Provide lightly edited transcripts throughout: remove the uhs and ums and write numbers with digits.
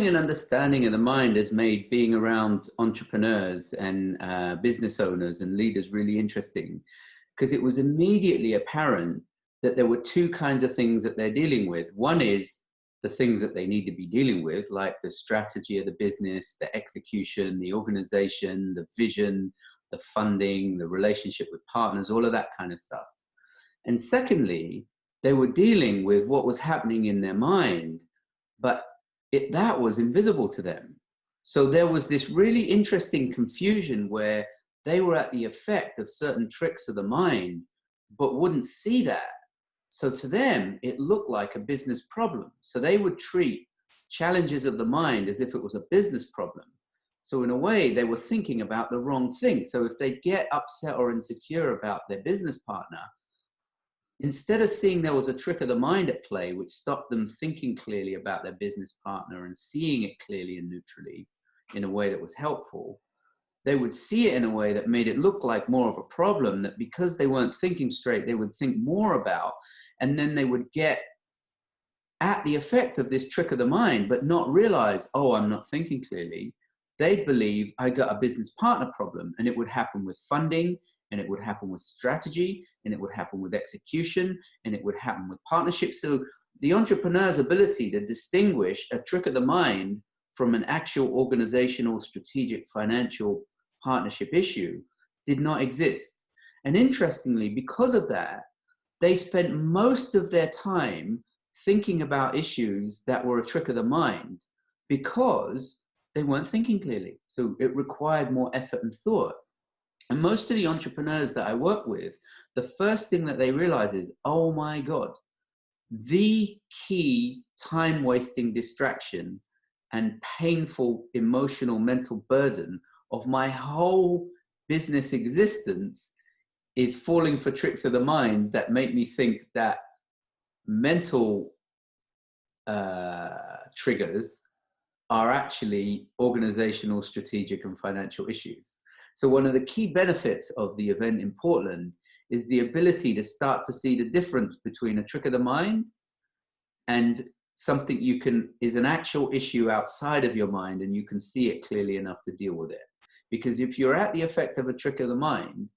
having an understanding of the mind has made being around entrepreneurs and business owners and leaders really interesting, because it was immediately apparent that there were two kinds of things that they're dealing with. One is the things that they need to be dealing with, like the strategy of the business, the execution, the organization, the vision, the funding, the relationship with partners, all of that kind of stuff. And secondly, they were dealing with what was happening in their mind, but that was invisible to them. So there was this really interesting confusion where they were at the effect of certain tricks of the mind, but wouldn't see that. So to them, it looked like a business problem. So they would treat challenges of the mind as if it was a business problem. So in a way, they were thinking about the wrong thing. So if they get upset or insecure about their business partner, instead of seeing there was a trick of the mind at play, which stopped them thinking clearly about their business partner and seeing it clearly and neutrally in a way that was helpful, they would see it in a way that made it look like more of a problem, that because they weren't thinking straight, they would think more about, and then they would get at the effect of this trick of the mind, but not realize, oh, I'm not thinking clearly. They'd believe I got a business partner problem, and it would happen with funding, and it would happen with strategy, and it would happen with execution, and it would happen with partnerships. So the entrepreneur's ability to distinguish a trick of the mind from an actual organizational, strategic, financial partnership issue did not exist. And interestingly, because of that, they spent most of their time thinking about issues that were a trick of the mind because they weren't thinking clearly. So it required more effort and thought. And most of the entrepreneurs that I work with, the first thing that they realize is, oh my God, the key time-wasting distraction and painful emotional mental burden of my whole business existence is falling for tricks of the mind that make me think that mental triggers are actually organizational, strategic, and financial issues. So one of the key benefits of the event in Portland is the ability to start to see the difference between a trick of the mind and something is an actual issue outside of your mind, and you can see it clearly enough to deal with it. Because if you're at the effect of a trick of the mind,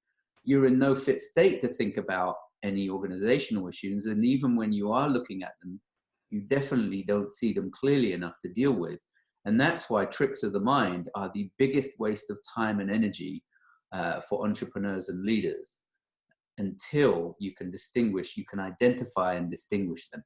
you're in no fit state to think about any organizational issues. And even when you are looking at them, you definitely don't see them clearly enough to deal with. And that's why tricks of the mind are the biggest waste of time and energy for entrepreneurs and leaders, until you can identify and distinguish them.